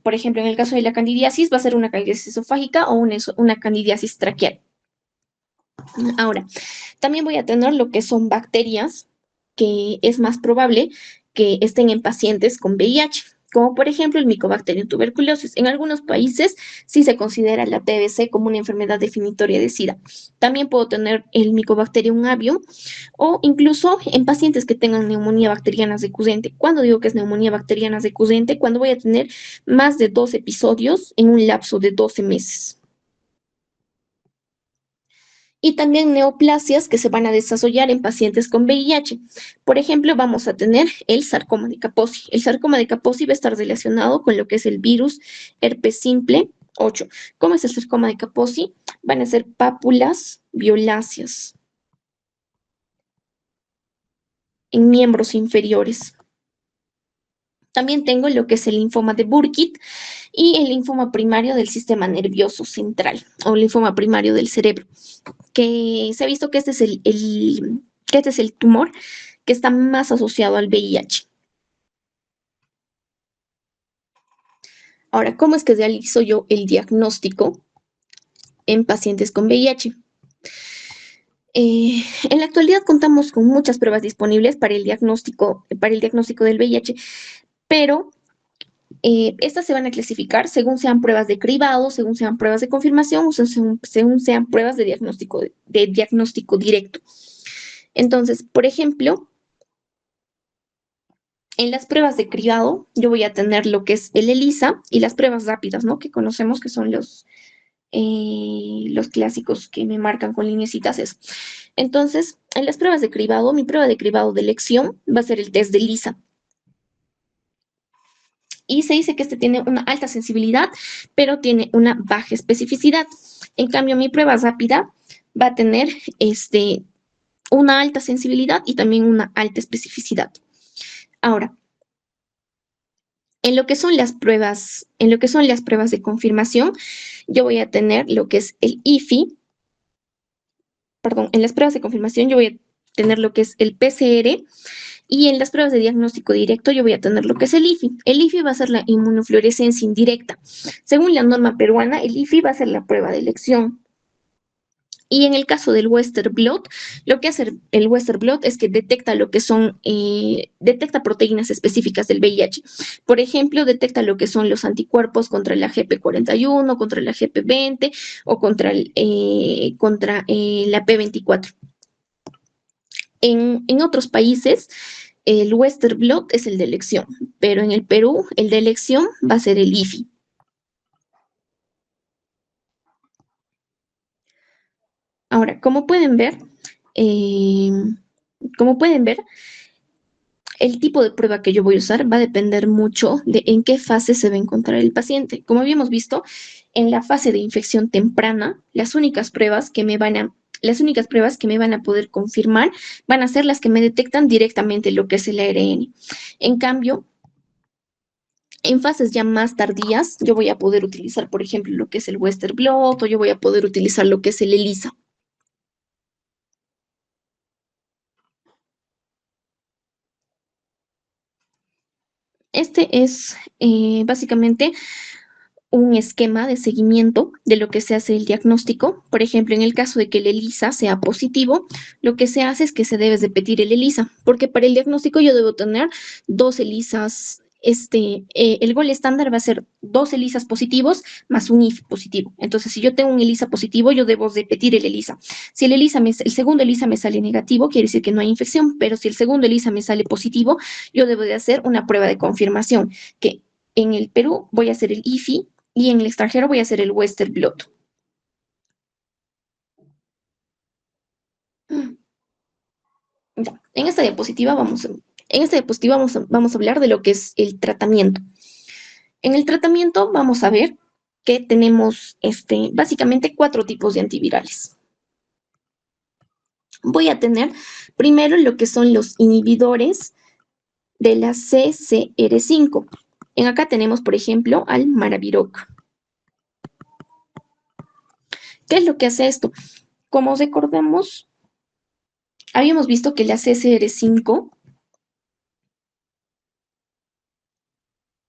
por ejemplo, en el caso de la candidiasis, va a ser una candidiasis esofágica o una candidiasis traqueal. Ahora, también voy a tener lo que son bacterias, que es más probable que estén en pacientes con VIH, como por ejemplo el Mycobacterium tuberculosis. En algunos países sí se considera la TBC como una enfermedad definitoria de SIDA. También puedo tener el Mycobacterium avium o incluso en pacientes que tengan neumonía bacteriana recurrente. ¿Cuándo digo que es neumonía bacteriana recurrente? Cuando voy a tener más de 2 episodios en un lapso de 12 meses. Y también neoplasias que se van a desarrollar en pacientes con VIH. Por ejemplo, vamos a tener el sarcoma de Kaposi. El sarcoma de Kaposi va a estar relacionado con lo que es el virus herpes simple 8. ¿Cómo es el sarcoma de Kaposi? Van a ser pápulas violáceas en miembros inferiores. También tengo lo que es el linfoma de Burkitt y el linfoma primario del sistema nervioso central o linfoma primario del cerebro, que se ha visto que que este es el tumor que está más asociado al VIH. Ahora, ¿cómo es que realizo yo el diagnóstico en pacientes con VIH? En la actualidad contamos con muchas pruebas disponibles para el diagnóstico del VIH, pero estas se van a clasificar según sean pruebas de cribado, según sean pruebas de confirmación o según sean pruebas de diagnóstico directo. Entonces, por ejemplo, en las pruebas de cribado, yo voy a tener lo que es el ELISA y las pruebas rápidas, ¿no? Que conocemos que son los clásicos que me marcan con lineecitas, eso. Entonces, en las pruebas de cribado, mi prueba de cribado de elección va a ser el test de ELISA. Y se dice que este tiene una alta sensibilidad, pero tiene una baja especificidad. En cambio, mi prueba rápida va a tener una alta sensibilidad y también una alta especificidad. Ahora, en lo que son las pruebas de confirmación, yo voy a tener lo que es el IFI, perdón, en las pruebas de confirmación yo voy a tener lo que es el PCR y en las pruebas de diagnóstico directo yo voy a tener lo que es el IFI. El IFI va a ser la inmunofluorescencia indirecta. Según la norma peruana, el IFI va a ser la prueba de elección. Y en el caso del Western blot, lo que hace el Western blot es que detecta detecta proteínas específicas del VIH. Por ejemplo, detecta lo que son los anticuerpos contra la GP41, contra la GP20 o contra la P24. En otros países, el Western blot es el de elección, pero en el Perú, el de elección va a ser el IFI. Ahora, eh, como pueden ver, el tipo de prueba que yo voy a usar va a depender mucho de en qué fase se va a encontrar el paciente. Como habíamos visto, en la fase de infección temprana, las únicas pruebas que me van a poder confirmar van a ser las que me detectan directamente lo que es el ARN. En cambio, En fases ya más tardías, yo voy a poder utilizar, por ejemplo, lo que es el Western blot o yo voy a poder utilizar lo que es el ELISA. Este es básicamente un esquema de seguimiento de lo que se hace el diagnóstico. Por ejemplo, en el caso de que el ELISA sea positivo, lo que se hace es que se debe repetir el ELISA, porque para el diagnóstico yo debo tener dos ELISAs. El gol estándar va a ser dos ELISAs positivos más un IF positivo. Entonces, si yo tengo un ELISA positivo, yo debo repetir el ELISA. Si el segundo ELISA me sale negativo, quiere decir que no hay infección, pero si el segundo ELISA me sale positivo, yo debo de hacer una prueba de confirmación, que en el Perú voy a hacer el IFI y en el extranjero voy a hacer el Western blot. Ya. En esta diapositiva vamos a hablar de lo que es el tratamiento. En el tratamiento vamos a ver que tenemos básicamente cuatro tipos de antivirales. Voy a tener primero lo que son los inhibidores de la CCR5. En acá tenemos, por ejemplo, al Maraviroc. ¿Qué es lo que hace esto? Como recordamos, habíamos visto que la CCR5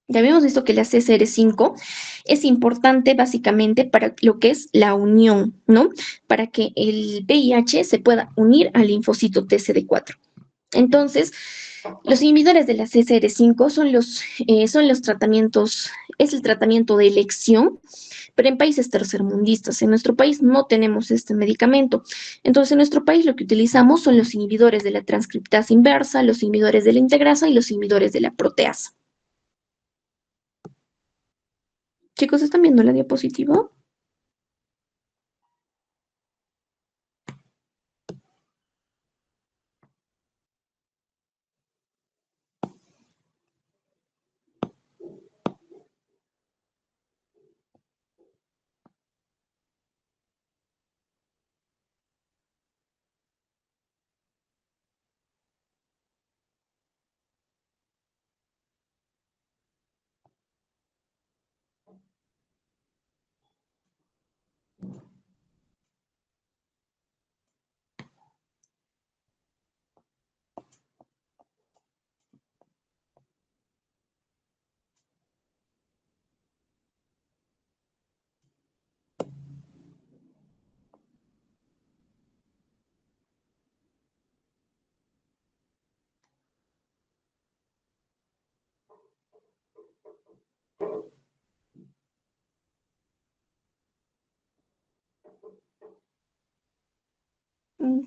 Ya habíamos visto que la CCR5 es importante básicamente para lo que es la unión, ¿no? Para que el VIH se pueda unir al linfocito TCD4. Entonces, los inhibidores de la CCR5 son los tratamientos, es el tratamiento de elección, pero en países tercermundistas. En nuestro país no tenemos este medicamento. Entonces, en nuestro país lo que utilizamos son los inhibidores de la transcriptasa inversa, los inhibidores de la integrasa y los inhibidores de la proteasa. Chicos, ¿están viendo la diapositiva?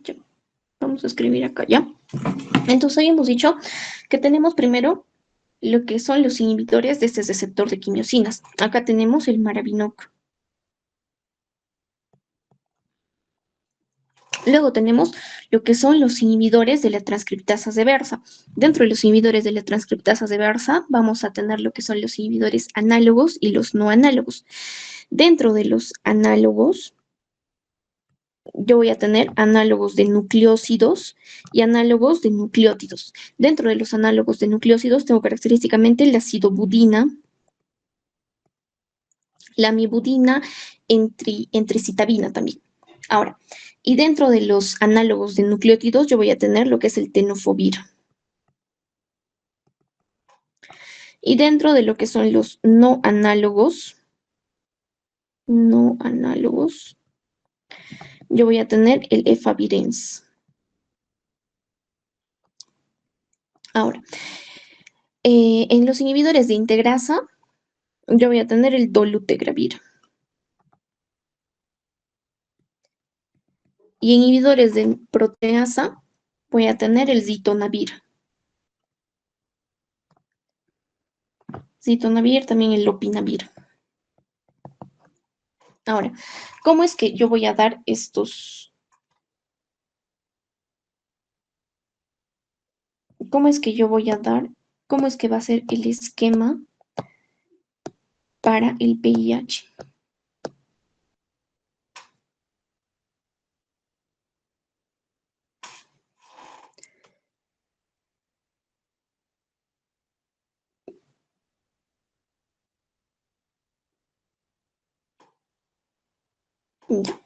Ya, vamos a escribir acá, ¿ya? Entonces, habíamos dicho que tenemos primero lo que son los inhibidores de este receptor de quimiosinas. Acá tenemos el Maravinoc. Luego tenemos lo que son los inhibidores de la transcriptasa reversa. Dentro de los inhibidores de la transcriptasa reversa vamos a tener lo que son los inhibidores análogos y los no análogos. Dentro de los análogos yo voy a tener análogos de nucleósidos y análogos de nucleótidos. Dentro de los análogos de nucleósidos tengo característicamente la acidobudina, la amibudina, entricitabina también. Ahora, y dentro de los análogos de nucleótidos yo voy a tener lo que es el tenofovir. Y dentro de lo que son los no análogos, yo voy a tener el efavirenz. Ahora, en los inhibidores de integrasa, yo voy a tener el dolutegravir. Y inhibidores de proteasa, voy a tener el zitonavir. Zitonavir, también el lopinavir. Ahora, ¿cómo es que yo voy a dar estos? ¿Cómo es que yo voy a dar? ¿Cómo es que va a ser el esquema para el VIH? Ya.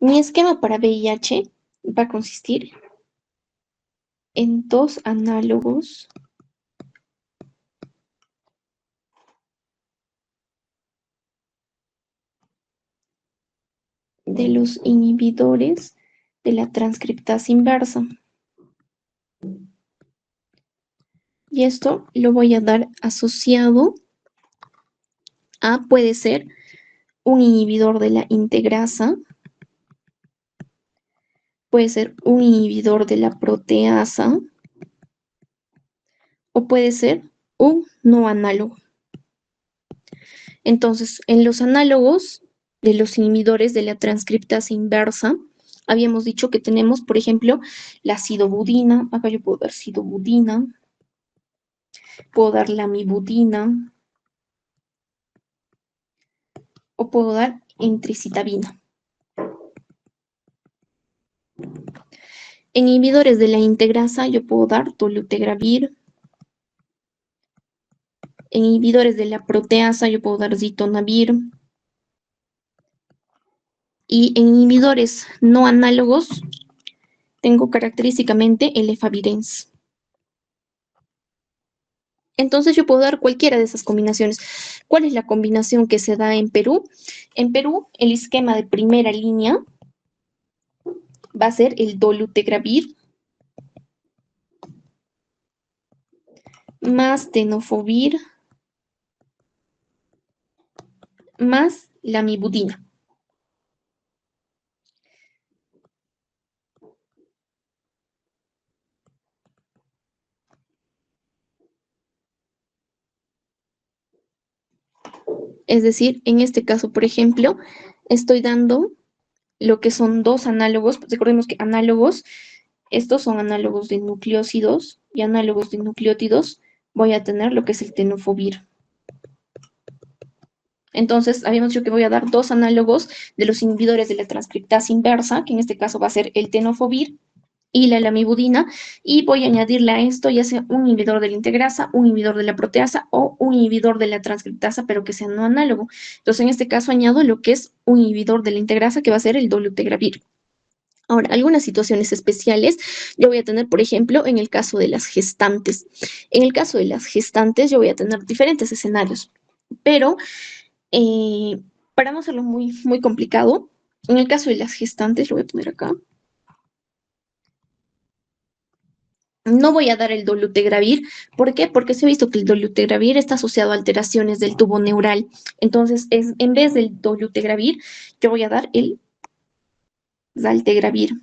Mi esquema para VIH va a consistir en dos análogos de los inhibidores de la transcriptasa inversa. Y esto lo voy a dar asociado a, puede ser, un inhibidor de la integrasa, puede ser un inhibidor de la proteasa, o puede ser un no análogo. Entonces, en los análogos de los inhibidores de la transcriptasa inversa, habíamos dicho que tenemos, por ejemplo, la sidobudina. Acá yo puedo dar sidobudina, puedo dar lamivudina, o puedo dar entricitabina. En inhibidores de la integrasa yo puedo dar dolutegravir. En inhibidores de la proteasa yo puedo dar zitonavir. Y en inhibidores no análogos tengo característicamente el efavirenz. Entonces yo puedo dar cualquiera de esas combinaciones. ¿Cuál es la combinación que se da en Perú? En Perú, el esquema de primera línea va a ser el dolutegravir más tenofovir más lamivudina. Es decir, en este caso, por ejemplo, estoy dando lo que son dos análogos. Recordemos que análogos, estos son análogos de nucleósidos y análogos de nucleótidos. Voy a tener lo que es el tenofovir. Entonces, habíamos dicho que voy a dar dos análogos de los inhibidores de la transcriptasa inversa, que en este caso va a ser el tenofovir y la lamivudina, y voy a añadirle a esto ya sea un inhibidor de la integrasa, un inhibidor de la proteasa o un inhibidor de la transcriptasa, pero que sea no análogo. Entonces, en este caso añado lo que es un inhibidor de la integrasa, que va a ser el dolutegravir. Ahora, algunas situaciones especiales yo voy a tener, por ejemplo, en el caso de las gestantes. En el caso de las gestantes yo voy a tener diferentes escenarios, pero para no hacerlo muy complicado, en el caso de las gestantes, lo voy a poner acá, no voy a dar el dolutegravir. ¿Por qué? Porque se ha visto que el dolutegravir está asociado a alteraciones del tubo neural. Entonces, en vez del dolutegravir, yo voy a dar el zaltegravir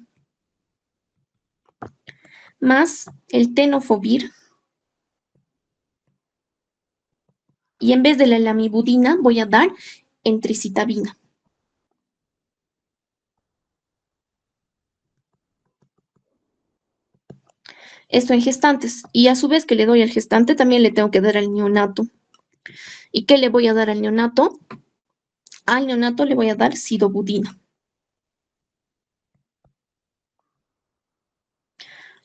más el tenofovir. Y en vez de la lamivudina, voy a dar entricitabina. Esto en gestantes. Y a su vez que le doy al gestante, también le tengo que dar al neonato. ¿Y qué le voy a dar al neonato? Al neonato le voy a dar sidobudina.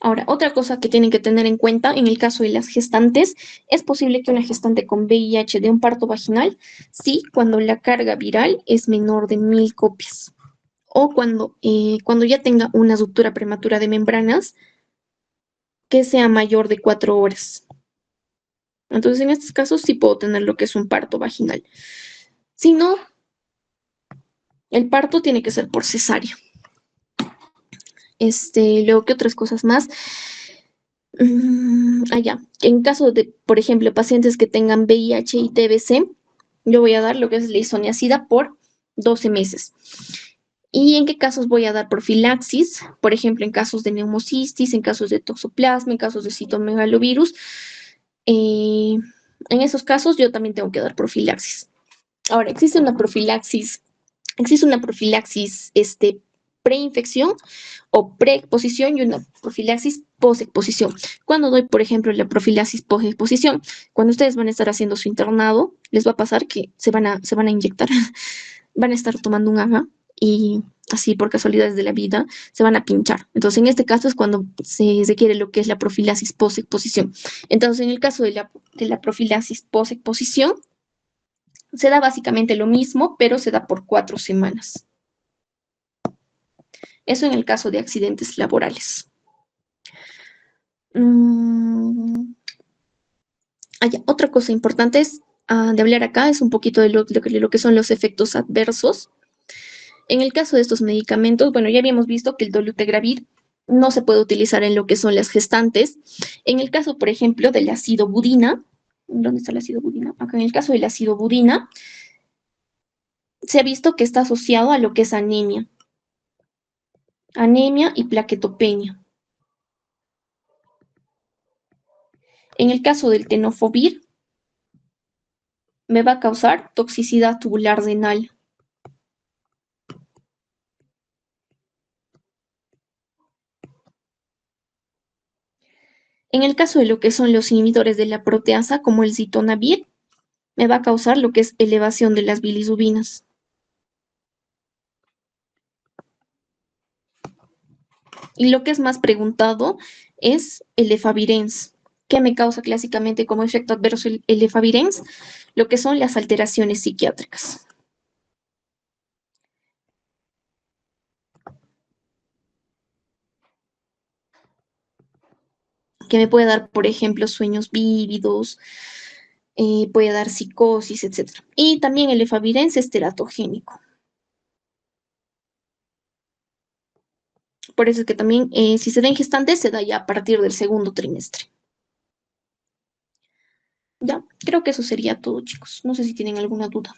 Ahora, otra cosa que tienen que tener en cuenta en el caso de las gestantes, es posible que una gestante con VIH dé un parto vaginal, sí, cuando la carga viral es menor de 1000 copias o cuando ya tenga una ruptura prematura de membranas que sea mayor de 4 horas. Entonces, en estos casos sí puedo tener lo que es un parto vaginal. Si no, el parto tiene que ser por cesárea. Luego, ¿qué otras cosas más? Ya. En caso de, por ejemplo, pacientes que tengan VIH y TBC, yo voy a dar lo que es la isoniazida por 12 meses. ¿Y en qué casos voy a dar profilaxis? Por ejemplo, en casos de neumocistis, en casos de toxoplasma, en casos de citomegalovirus. En esos casos yo también tengo que dar profilaxis. Ahora, existe una profilaxis preinfección o preexposición y una profilaxis posexposición. Cuando doy, por ejemplo, la profilaxis posexposición, cuando ustedes van a estar haciendo su internado, les va a pasar que se van a inyectar, van a estar tomando un AGA y así por casualidades de la vida se van a pinchar. Entonces, en este caso es cuando se requiere lo que es la profilaxis posexposición. Entonces, en el caso de la profilaxis posexposición, se da básicamente lo mismo, pero se da por 4 semanas. Eso en el caso de accidentes laborales. Mm, otra cosa importante es, de hablar acá es un poquito de lo que son los efectos adversos. En el caso de estos medicamentos, bueno, ya habíamos visto que el dolutegravir no se puede utilizar en lo que son las gestantes. En el caso, por ejemplo, del ácido budina, ¿dónde está el ácido budina? Acá en el caso del ácido budina, se ha visto que está asociado a lo que es anemia y plaquetopenia. En el caso del tenofovir, me va a causar toxicidad tubular renal. En el caso de lo que son los inhibidores de la proteasa, como el zitonavir, me va a causar lo que es elevación de las bilisubinas. Y lo que es más preguntado es el efavirenz. ¿Qué me causa clásicamente como efecto adverso el efavirenz? Lo que son las alteraciones psiquiátricas, que me puede dar, por ejemplo, sueños vívidos, puede dar psicosis, etcétera. Y también el efavirenz es teratogénico. Por eso es que también, si se da en gestantes, se da ya a partir del segundo trimestre. Ya, creo que eso sería todo, chicos. No sé si tienen alguna duda.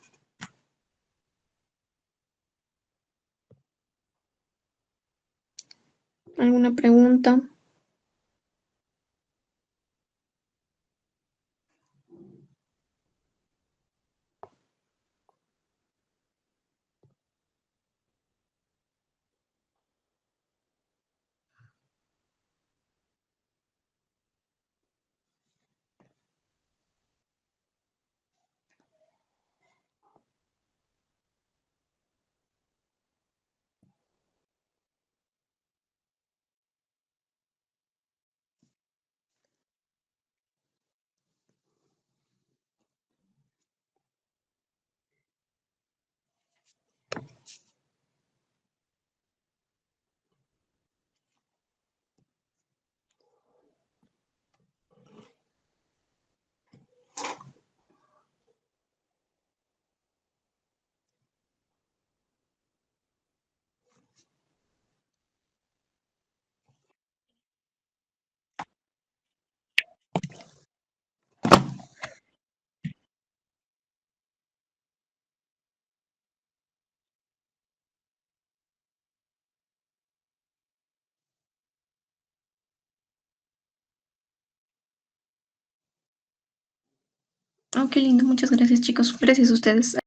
¿Alguna pregunta? Oh, qué lindo. Muchas gracias, chicos. Gracias a ustedes.